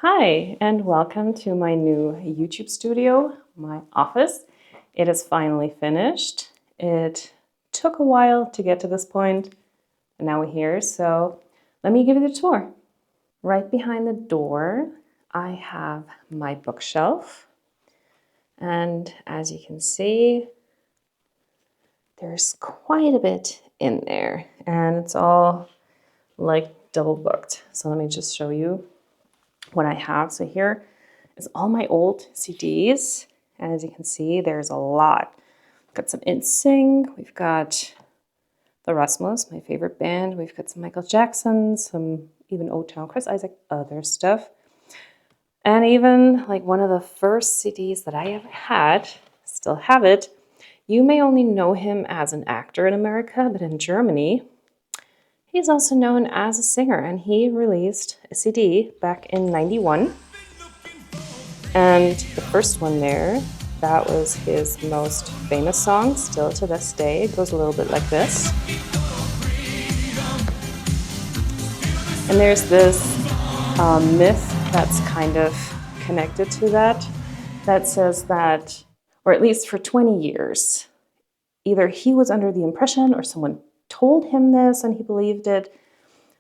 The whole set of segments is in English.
Hi, and welcome to my new YouTube studio, my office. It is finally finished. It took a while to get to this point, and now we're here, so let me give you the tour. Right behind the door, I have my bookshelf, and as you can see, there's quite a bit in there, and it's all like double booked. So let me just show you what I have. So here is all my old CDs. And as you can see, there's a lot. We've got some NSYNC, we've got the Rasmus, my favorite band. We've got some Michael Jackson, some even O-Town, Chris Isaac, other stuff. And even like one of the first CDs that I ever had, still have it. You may only know him as an actor in America, but in Germany, he's also known as a singer, and he released a CD back in '91. And the first one there, that was his most famous song, still to this day. It goes a little bit like this. And there's this myth that's kind of connected to that, that says that, or at least for 20 years, either he was under the impression or someone told him this and he believed it,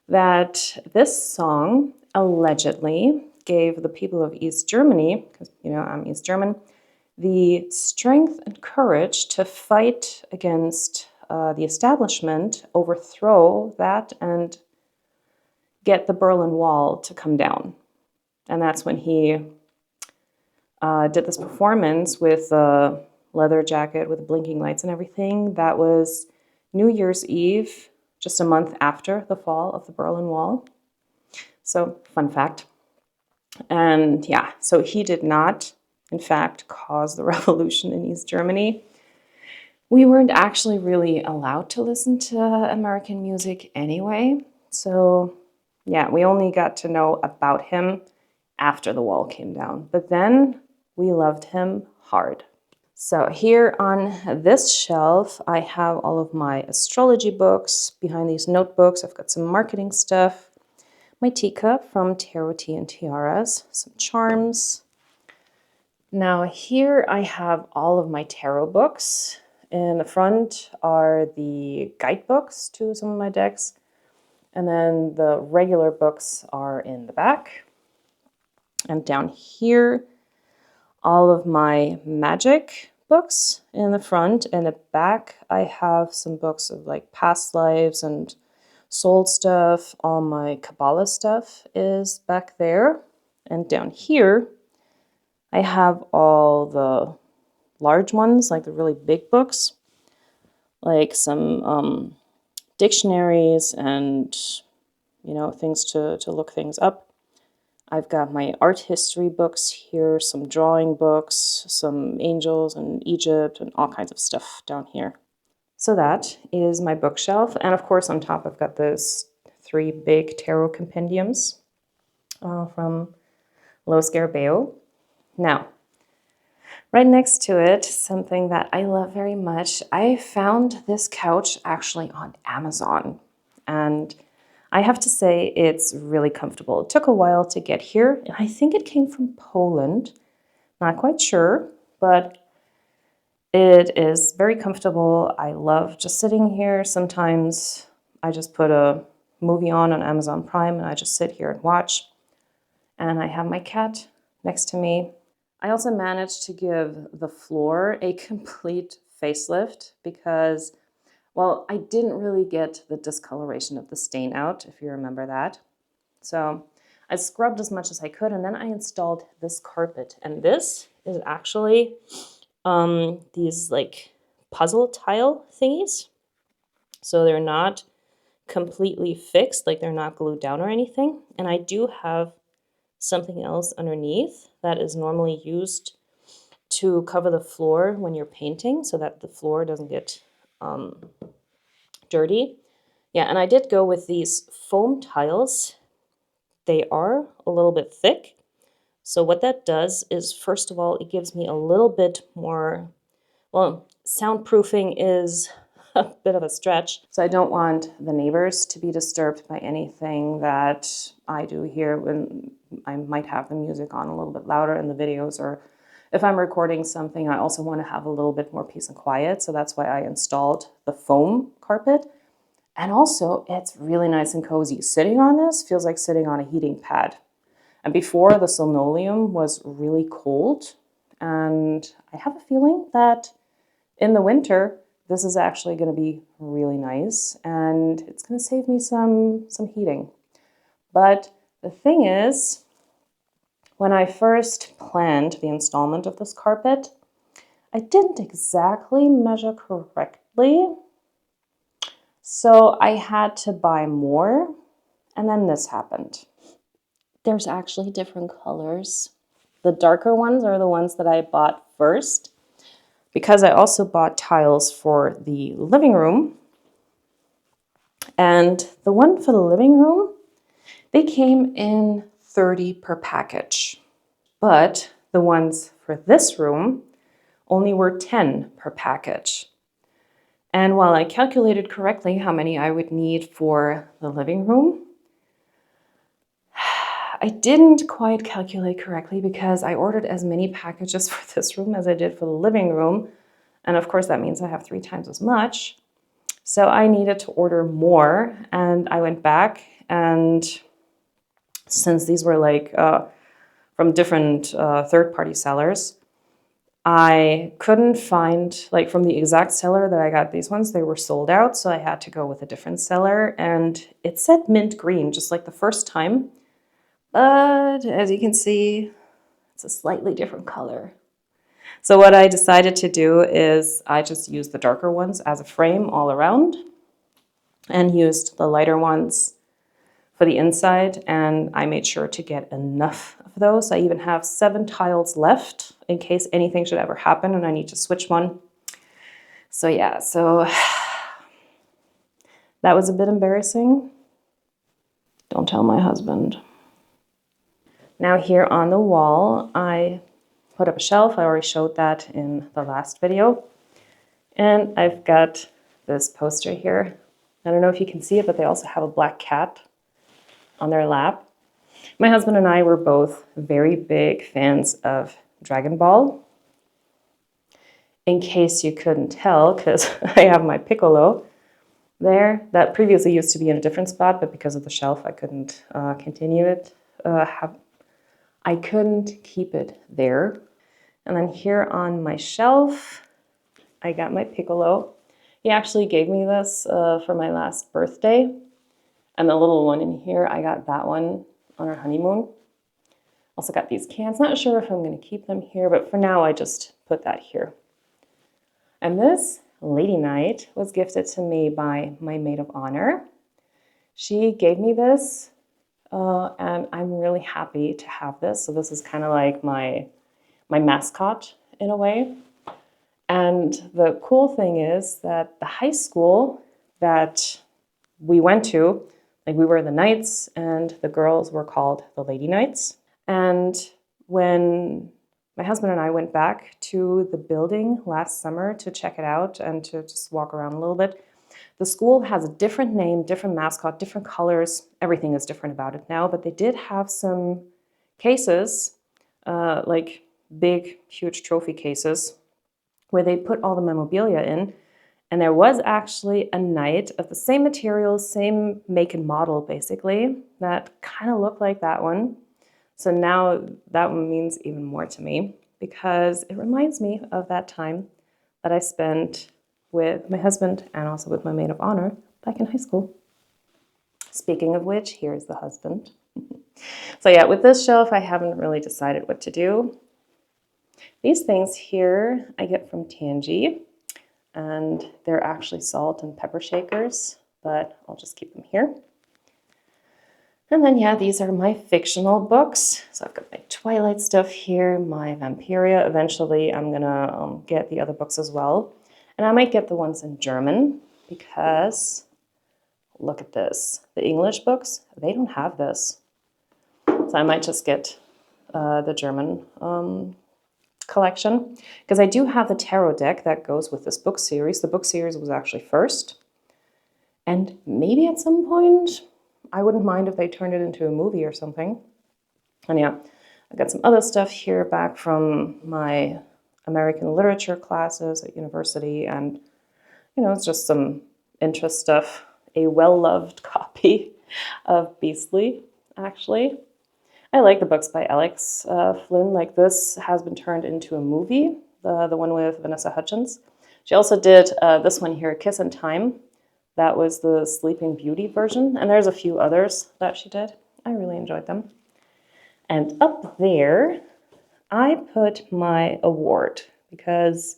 that this song allegedly gave the people of East Germany, because I'm East German, the strength and courage to fight against the establishment, overthrow that, and get the Berlin Wall to come down. And that's when he did this performance with a leather jacket with blinking lights and everything. That was New Year's Eve, just a month after the fall of the Berlin Wall. So, fun fact. And yeah, so he did not, in fact, cause the revolution in East Germany. We weren't actually really allowed to listen to American music anyway. So yeah, we only got to know about him after the wall came down. But then we loved him hard. So here on this shelf, I have all of my astrology books. Behind these notebooks, I've got some marketing stuff, my teacup from Tarot Tea and Tiaras, some charms. Now here I have all of my tarot books. In the front are the guidebooks to some of my decks, and then the regular books are in the back. And down here, all of my magic books in the front. And the back, I have some books of like past lives and soul stuff. All my Kabbalah stuff is back there. And down here, I have all the large ones, like the really big books, like some dictionaries and, things to look things up. I've got my art history books here, some drawing books, some angels and Egypt and all kinds of stuff down here. So that is my bookshelf. And of course, on top, I've got those 3 big tarot compendiums from Los Garbeo. Now, right next to it, something that I love very much, I found this couch actually on Amazon. And I have to say it's really comfortable. It took a while to get here. I think it came from Poland. Not quite sure, but it is very comfortable. I love just sitting here. Sometimes I just put a movie on Amazon Prime and I just sit here and watch. And I have my cat next to me. I also managed to give the floor a complete facelift because, well, I didn't really get the discoloration of the stain out, if you remember that. So I scrubbed as much as I could, and then I installed this carpet. And this is actually these like puzzle tile thingies. So they're not completely fixed, like they're not glued down or anything. And I do have something else underneath that is normally used to cover the floor when you're painting so that the floor doesn't get dirty. Yeah, and I did go with these foam tiles. They are a little bit thick. So what that does is, first of all, it gives me a little bit more, well, soundproofing is a bit of a stretch. So I don't want the neighbors to be disturbed by anything that I do here when I might have the music on a little bit louder in the videos, or if I'm recording something, I also want to have a little bit more peace and quiet. So that's why I installed the foam carpet. And also, it's really nice and cozy. Sitting on this feels like sitting on a heating pad. And before, the linoleum was really cold. And I have a feeling that in the winter, this is actually going to be really nice. And it's going to save me some heating. But the thing is, when I first planned the installment of this carpet, I didn't exactly measure correctly. So I had to buy more, and then this happened. There's actually different colors. The darker ones are the ones that I bought first, because I also bought tiles for the living room. And the one for the living room, they came in 30 per package. But the ones for this room only were 10 per package. And while I calculated correctly how many I would need for the living room, I didn't quite calculate correctly because I ordered as many packages for this room as I did for the living room. And of course, that means I have 3 times as much. So I needed to order more. And I went back, and since these were like from different third-party sellers, I couldn't find, like from the exact seller that I got these ones, they were sold out. So I had to go with a different seller, and it said mint green, just like the first time. But as you can see, it's a slightly different color. So what I decided to do is I just used the darker ones as a frame all around and used the lighter ones for the inside, and I made sure to get enough of those. I even have 7 tiles left in case anything should ever happen and I need to switch one. So yeah, so that was a bit embarrassing. Don't tell my husband. Now here on the wall, I put up a shelf. I already showed that in the last video. And I've got this poster here. I don't know if you can see it, but they also have a black cat on their lap. My husband and I were both very big fans of Dragon Ball. In case you couldn't tell, because I have my Piccolo there. That previously used to be in a different spot, but because of the shelf, I couldn't continue it. I couldn't keep it there. And then here on my shelf, I got my Piccolo. He actually gave me this for my last birthday. And the little one in here, I got that one on our honeymoon. Also got these cans. Not sure if I'm going to keep them here, but for now I just put that here. And this Lady Knight was gifted to me by my maid of honor. She gave me this, and I'm really happy to have this. So this is kind of like my mascot in a way. And the cool thing is that the high school that we went to, like we were the Knights and the girls were called the Lady Knights. And when my husband and I went back to the building last summer to check it out and to just walk around a little bit, the school has a different name, different mascot, different colors. Everything is different about it now, but they did have some cases, like big, huge trophy cases, where they put all the memorabilia in. And there was actually a knight of the same materials, same make and model, basically, that kind of looked like that one. So now that one means even more to me because it reminds me of that time that I spent with my husband and also with my maid of honor back in high school. Speaking of which, here's the husband. So yeah, with this shelf, I haven't really decided what to do. These things here I get from Tangy, and they're actually salt and pepper shakers, but I'll just keep them here. And then, yeah, these are my fictional books. So I've got my Twilight stuff here, my Vampiria. Eventually, I'm gonna get the other books as well. And I might get the ones in German because, look at this. The English books, they don't have this. So I might just get the German collection, because I do have the tarot deck that goes with this book series. The book series was actually first. And maybe at some point, I wouldn't mind if they turned it into a movie or something. And yeah, I got some other stuff here back from my American literature classes at university. And, you know, it's just some interest stuff. A well-loved copy of Beastly, actually. I like the books by Alex Flynn. Like, this has been turned into a movie, the one with Vanessa Hudgens. She also did this one here, Kiss in Time. That was the Sleeping Beauty version. And there's a few others that she did. I really enjoyed them. And up there, I put my award because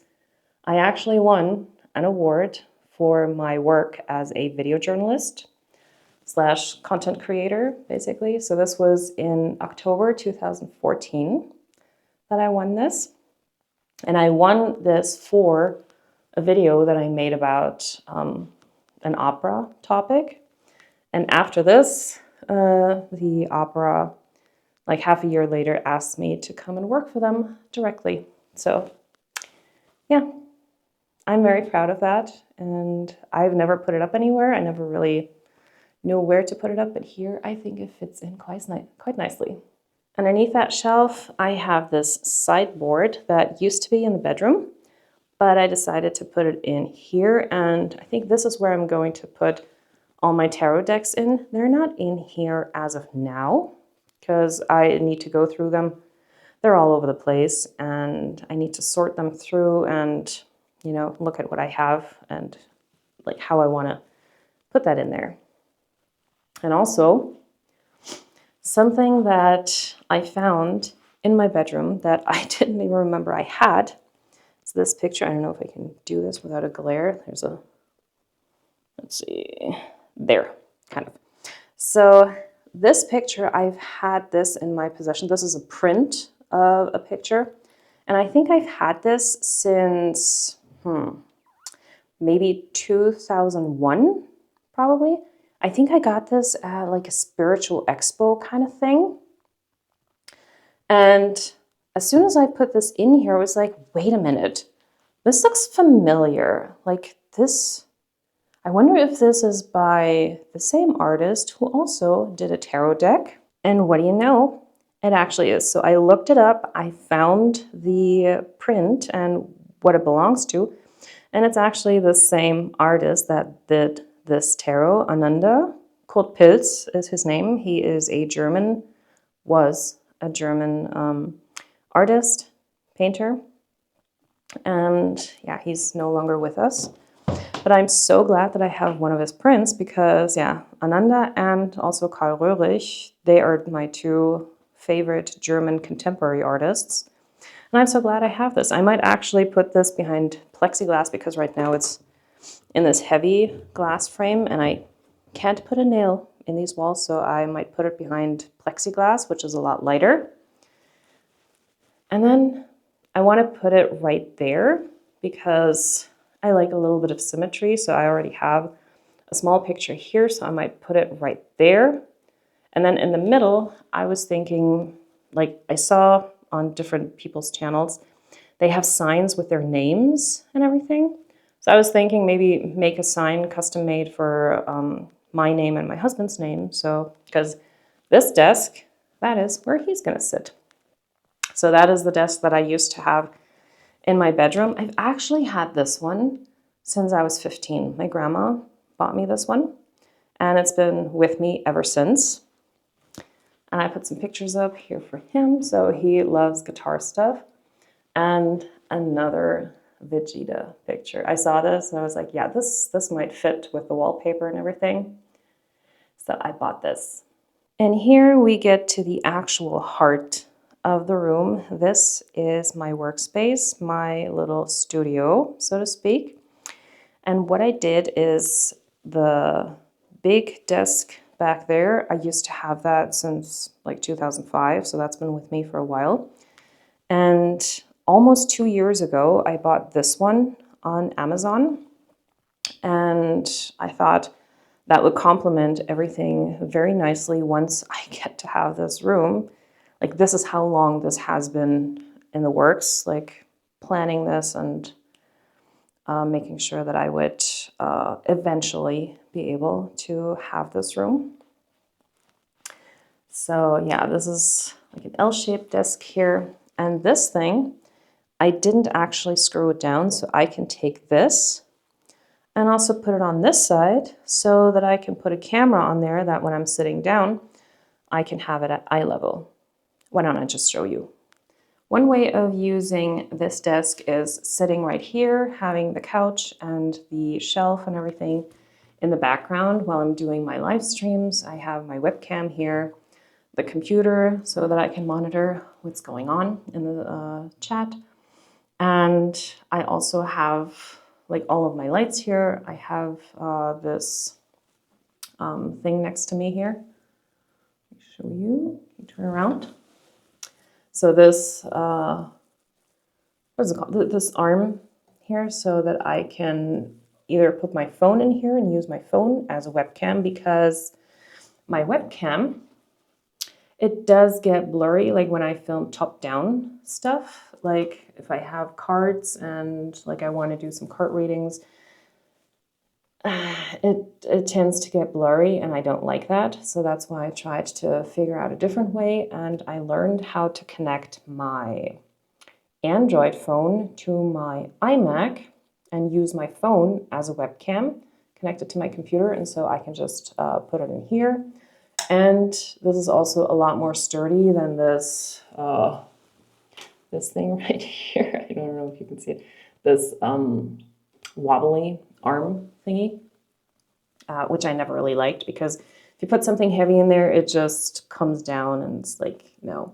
I actually won an award for my work as a video journalist / content creator, basically. So this was in October 2014 that I won this. And I won this for a video that I made about an opera topic. And after this, the opera, like half a year later, asked me to come and work for them directly. So yeah, I'm very proud of that. And I've never put it up anywhere. I never really know where to put it up, but here I think it fits in quite nicely. Underneath that shelf, I have this sideboard that used to be in the bedroom, but I decided to put it in here, and I think this is where I'm going to put all my tarot decks in. They're not in here as of now, because I need to go through them. They're all over the place, and I need to sort them through and, you know, look at what I have and like how I want to put that in there. And also, something that I found in my bedroom that I didn't even remember I had. It's this picture. I don't know if I can do this without a glare. There's a, let's see, there, kind of. So this picture, I've had this in my possession. This is a print of a picture. And I think I've had this since, maybe 2001, probably. I think I got this at like a spiritual expo kind of thing. And as soon as I put this in here, I was like, wait a minute, this looks familiar. Like this, I wonder if this is by the same artist who also did a tarot deck. And what do you know? It actually is. So I looked it up, I found the print and what it belongs to. And it's actually the same artist that did this tarot, Ananda. Kurt Pilz is his name. He is a German, was a German artist, painter. And yeah, he's no longer with us. But I'm so glad that I have one of his prints because, yeah, Ananda and also Karl Röhrig, they are my two favorite German contemporary artists. And I'm so glad I have this. I might actually put this behind plexiglass because right now it's in this heavy glass frame and I can't put a nail in these walls, so I might put it behind plexiglass, which is a lot lighter. And then I want to put it right there because I like a little bit of symmetry, so I already have a small picture here, so I might put it right there. And then in the middle, I was thinking, like I saw on different people's channels, they have signs with their names and everything. So I was thinking maybe make a sign custom made for my name and my husband's name. So, because this desk, that is where he's gonna sit. So that is the desk that I used to have in my bedroom. I've actually had this one since I was 15. My grandma bought me this one and it's been with me ever since. And I put some pictures up here for him. So he loves guitar stuff. And another Vegeta picture. I saw this and I was like, yeah, this might fit with the wallpaper and everything. So I bought this. And here we get to the actual heart of the room. This is my workspace, my little studio, so to speak. And what I did is the big desk back there, I used to have that since like 2005, so that's been with me for a while. And almost 2 years ago, I bought this one on Amazon. And I thought that would complement everything very nicely once I get to have this room. Like, this is how long this has been in the works, like planning this and making sure that I would eventually be able to have this room. So yeah, this is like an L-shaped desk here. And this thing, I didn't actually screw it down, so I can take this and also put it on this side so that I can put a camera on there that when I'm sitting down, I can have it at eye level. Why don't I just show you? One way of using this desk is sitting right here, having the couch and the shelf and everything in the background while I'm doing my live streams. I have my webcam here, the computer so that I can monitor what's going on in the chat. And I also have like all of my lights here. I have this thing next to me here. Let me show you. Turn around. So this, what is it called? This arm here, so that I can either put my phone in here and use my phone as a webcam, because my webcam, it does get blurry, like when I film top-down stuff, like if I have cards and like I want to do some card readings, it tends to get blurry and I don't like that. So that's why I tried to figure out a different way, and I learned how to connect my Android phone to my iMac and use my phone as a webcam connected to my computer, and so I can just put it in here. And this is also a lot more sturdy than this this thing right here. I don't know if you can see it. This wobbly arm thingy, which I never really liked, because if you put something heavy in there, it just comes down and it's like, no.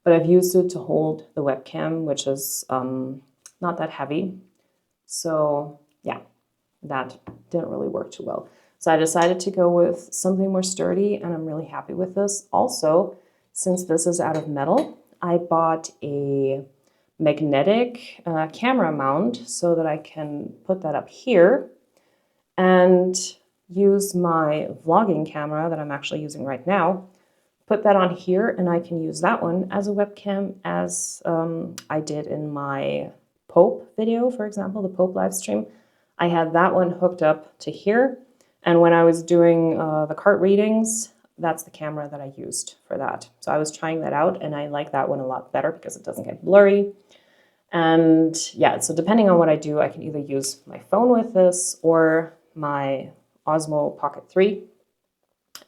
But I've used it to hold the webcam, which is not that heavy. So yeah, that didn't really work too well. So I decided to go with something more sturdy, and I'm really happy with this. Also, since this is out of metal, I bought a magnetic camera mount so that I can put that up here and use my vlogging camera that I'm actually using right now, put that on here, and I can use that one as a webcam, as I did in my Pope video, for example, the Pope live stream. I had that one hooked up to here, and when I was doing the cart readings, that's the camera that I used for that. So I was trying that out, and I like that one a lot better because it doesn't get blurry. And yeah, so depending on what I do, I can either use my phone with this or my Osmo Pocket 3,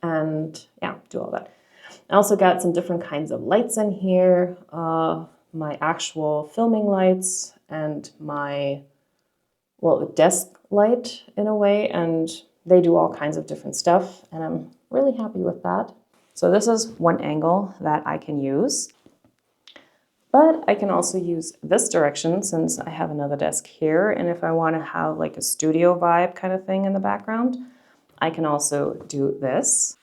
and yeah, do all that. I also got some different kinds of lights in here, my actual filming lights and my, well, desk light in a way, and they do all kinds of different stuff, and I'm really happy with that. So this is one angle that I can use, but I can also use this direction since I have another desk here, and if I want to have like a studio vibe kind of thing in the background, I can also do this.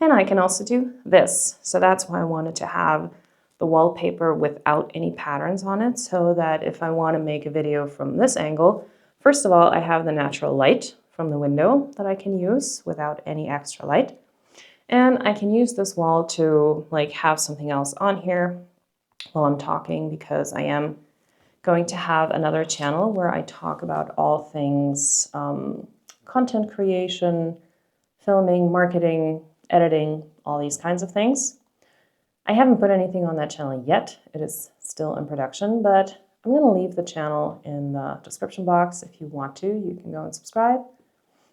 And I can also do this. So that's why I wanted to have the wallpaper without any patterns on it, so that if I want to make a video from this angle, first of all, I have the natural light from the window that I can use without any extra light. And I can use this wall to like have something else on here while I'm talking, because I am going to have another channel where I talk about all things content creation, filming, marketing, editing, all these kinds of things. I haven't put anything on that channel yet. It is still in production, but I'm going to leave the channel in the description box. If you want to, you can go and subscribe.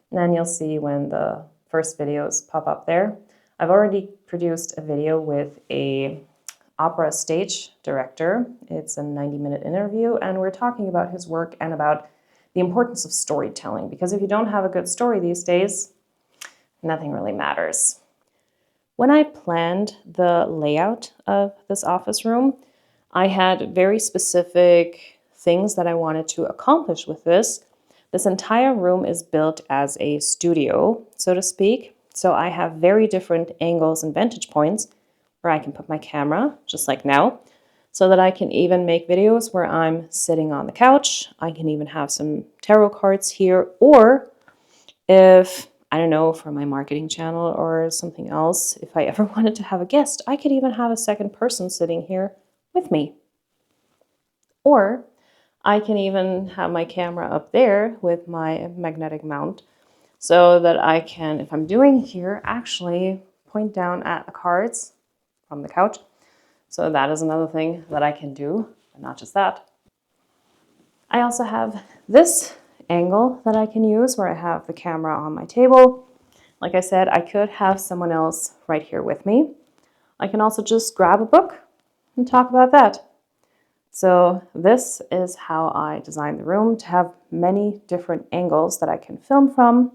And then you'll see when the first videos pop up there. I've already produced a video with a opera stage director. It's a 90-minute interview, and we're talking about his work and about the importance of storytelling, because if you don't have a good story these days, nothing really matters. When I planned the layout of this office room, I had very specific things that I wanted to accomplish with this. This entire room is built as a studio, so to speak. So I have very different angles and vantage points where I can put my camera, just like now, so that I can even make videos where I'm sitting on the couch. I can even have some tarot cards here, or if, I don't know, for my marketing channel or something else, if I ever wanted to have a guest, I could even have a second person sitting here with me Or I can even have my camera up there with my magnetic mount so that I can, if I'm doing here, actually point down at the cards from the couch. So that is another thing that I can do, but not just that. I also have this angle that I can use where I have the camera on my table. Like I said, I could have someone else right here with me. I can also just grab a book and talk about that. So this is how I designed the room, to have many different angles that I can film from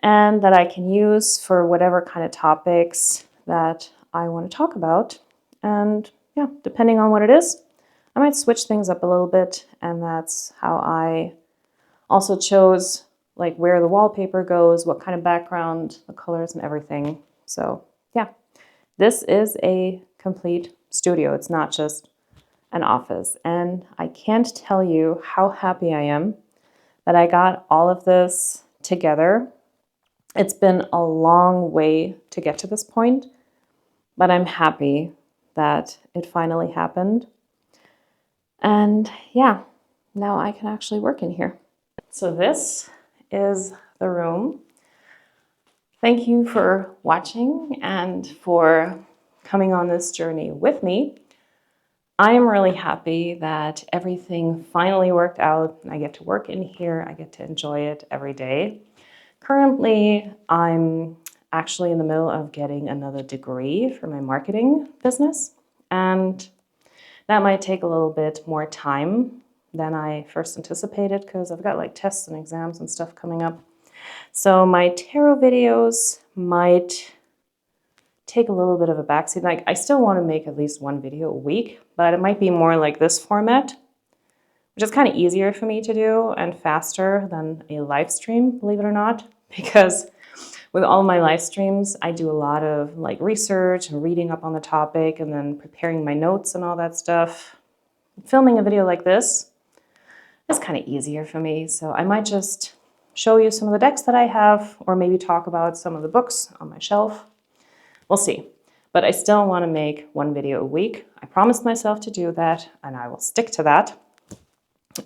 and that I can use for whatever kind of topics that I want to talk about. And yeah, depending on what it is, I might switch things up a little bit, and that's how I also chose like where the wallpaper goes, what kind of background, the colors and everything. So yeah, this is a complete studio. It's not just an office. And I can't tell you how happy I am that I got all of this together. It's been a long way to get to this point, but I'm happy that it finally happened. And yeah, now I can actually work in here. So this is the room. Thank you for watching and for coming on this journey with me. I am really happy that everything finally worked out. I get to work in here. I get to enjoy it every day. Currently, I'm actually in the middle of getting another degree for my marketing business, and that might take a little bit more time than I first anticipated because I've got like tests and exams and stuff coming up. So my tarot videos might take a little bit of a backseat. Like, I still want to make at least one video a week, but it might be more like this format, which is kind of easier for me to do and faster than a live stream, believe it or not, because with all my live streams, I do a lot of like research and reading up on the topic and then preparing my notes and all that stuff. Filming a video like this is kind of easier for me, so I might just show you some of the decks that I have, or maybe talk about some of the books on my shelf. We'll see. But I still want to make one video a week. I promised myself to do that, and I will stick to that.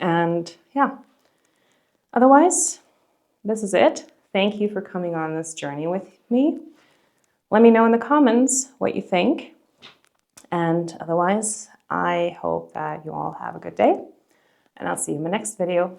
And yeah, otherwise, this is it. Thank you for coming on this journey with me. Let me know in the comments what you think. And otherwise, I hope that you all have a good day, and I'll see you in my next video.